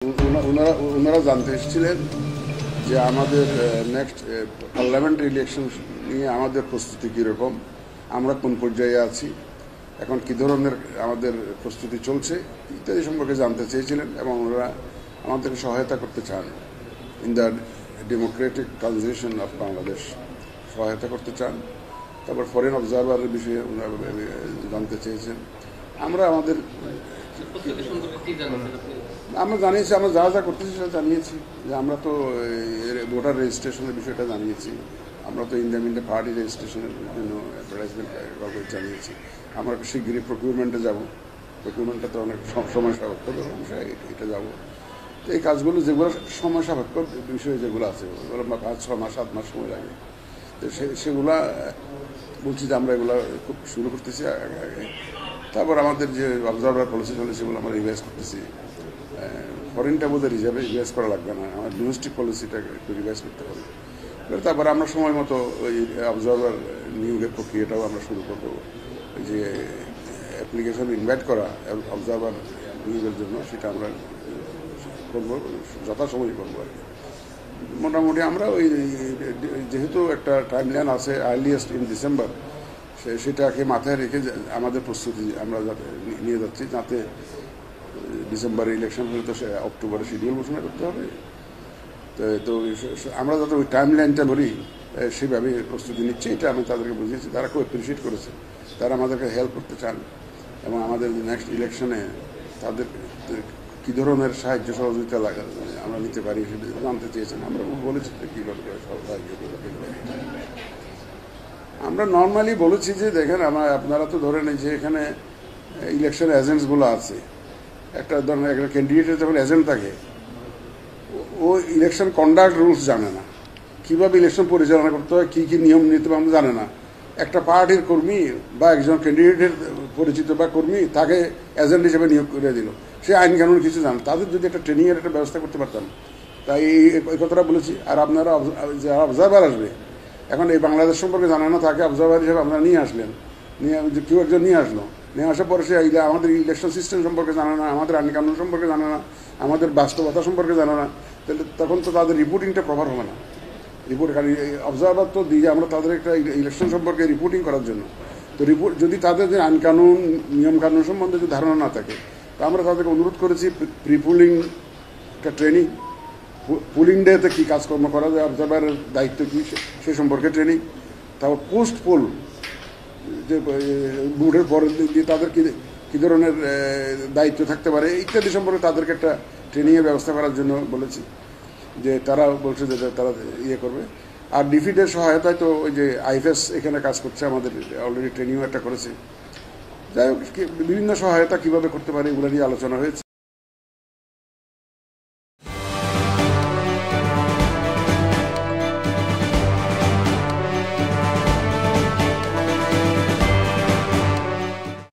ওনারা জানতে এসেছিলেন যে আমাদের নেক্সট পার্লামেন্ট ইলেকশন নিয়ে আমাদের প্রস্তুতি কীরকম, আমরা কোন পর্যায়ে আছি, এখন কী ধরনের আমাদের প্রস্তুতি চলছে ইত্যাদি সম্পর্কে জানতে চেয়েছিলেন এবং ওনারা আমাদেরকে সহায়তা করতে চান in the Democratic transition of Bangladesh, সহায়তা করতে চান। তারপর ফরেন অবজারভারের বিষয়ে ওনারা জানতে চেয়েছেন। আমরা আমাদের আমরা জানিয়েছি, আমরা যা যা করতেছি সেটা জানিয়েছি যে আমরা তো ভোটার রেজিস্ট্রেশনের বিষয়টা জানিয়েছি, আমরা তো ইন্ডিয়া পার্টি রেজিস্ট্রেশনের জন্য অ্যাডভার্টাইজমেন্ট জানিয়েছি, আমরা শিগগিরই প্রকিউরমেন্টে যাব, প্রকিউরমেন্টটা তো অনেক সময় সাপেক্ষ বিষয়, এটা যাবো। তো এই কাজগুলো যেগুলো সময় সাপেক্ষ বিষয় যেগুলো আছে ওগুলো 5-6 মাস 7 মাস সময় লাগে, তো সেগুলা বলছি যে আমরা এগুলো খুব শুরু করতেছি আগে। তারপর আমাদের যে অবজারভার পলিসি চলে সেগুলো আমরা রিভাইজ করতেছি। ফরেনটা বোধহয় রিভাইজ করা লাগবে না, আমার ডোমেস্টিক পলিসিটা একটু রিভাইজ করতে হবে। তারপর আমরা সময় মতো ওই অবজারভার নিয়োগের প্রক্রিয়াটাও আমরা শুরু করবো। ওই যে অ্যাপ্লিকেশন ইনভাইট করা অবজারভার নিয়োগের জন্য সেটা আমরা করবো, যথাসময় করবো আর কি। মোটামুটি আমরা ওই যেহেতু একটা টাইমলাইন আছে আর্লিয়েস্ট ইন ডিসেম্বর, সেটাকে মাথায় রেখে আমাদের প্রস্তুতি আমরা নিয়ে যাচ্ছি, যাতে ডিসেম্বরে ইলেকশন হলে তো সে অক্টোবরে শিডিউল ঘোষণা করতে হবে। তো আমরা যাতে ওই টাইম লাইনটা ধরি সেইভাবে প্রস্তুতি নিচ্ছি, এটা আমি তাদেরকে বুঝিয়েছি, তারা খুব অ্যাপ্রিসিয়েট করেছে, তারা আমাদেরকে হেল্প করতে চান এবং আমাদের নেক্সট ইলেকশনে তাদের কী ধরনের সাহায্য সহযোগিতা আমরা নিতে পারি সেটা জানতে চেয়েছেন। আমরা বলেছি কীভাবে সাহায্য করতে পারি। আমরা নর্মালি বলেছি যে দেখেন আপনারা তো ধরেন যে এখানে ইলেকশন এজেন্টসগুলো আছে, একটা ধরেন একটা ক্যান্ডিডেটের যখন এজেন্ট থাকে ও ইলেকশন কন্ডাক্ট রুলস জানে না, কীভাবে ইলেকশন পরিচালনা করতে হয়, কী কী নিয়ম নীতি আমরা জানে না। একটা পার্টির কর্মী বা একজন ক্যান্ডিডেটের পরিচিত বা কর্মী তাকে এজেন্ট হিসেবে নিয়োগ করে দিল, সে আইন কানুন কিছু জানে, তাদের যদি একটা ট্রেনিংয়ের একটা ব্যবস্থা করতে পারতাম, তাই এই কথাটা বলেছি। আর আপনারা যারা অবজারভার আসবে, এখন এই বাংলাদেশ সম্পর্কে জানে না, তাকে অবজারভার হিসেবে আপনারা নিয়ে আসলেন, কেউ একজন নিয়ে আসলো, নিয়ে আসার পরে সে আমাদের ইলেকশন সিস্টেম সম্পর্কে জানে না, আমাদের আইন কানুন সম্পর্কে জানে না, আমাদের বাস্তবতা সম্পর্কে জানে না, তাহলে তখন তো তাদের রিপোর্টিংটা প্রপার হবে না। রিপোর্ট খালি অবজারভার তো দিই আমরা তাদের একটা ইলেকশন সম্পর্কে রিপোর্টিং করার জন্য। তো রিপোর্ট যদি তাদের যে আইন কানুন নিয়ম কানুন সম্বন্ধে যদি ধারণা না থাকে, তো আমরা তাদেরকে অনুরোধ করেছি প্রি পুলিং একটা ট্রেনিং, পুলিং ডেতে কী কাজকর্ম করা যায়, অবজারভারের দায়িত্ব কী সে সম্পর্কে ট্রেনিং, তারপর পোস্ট পোল যে ভোটের পরে দিয়ে তাদের কী ধরনের দায়িত্ব থাকতে পারে ইত্যাদি সম্পর্কে তাদেরকে একটা ট্রেনিংয়ের ব্যবস্থা করার জন্য বলেছি, যে তারা বলছে যে তারা করবে। আর ডিফিডের সহায়তায় তো ওই যে আইএফএস এখানে কাজ করছে, আমাদের অলরেডি ট্রেনিংও একটা করেছে। যাই হোক, বিভিন্ন সহায়তা কীভাবে করতে পারে এগুলো নিয়ে আলোচনা হয়েছে।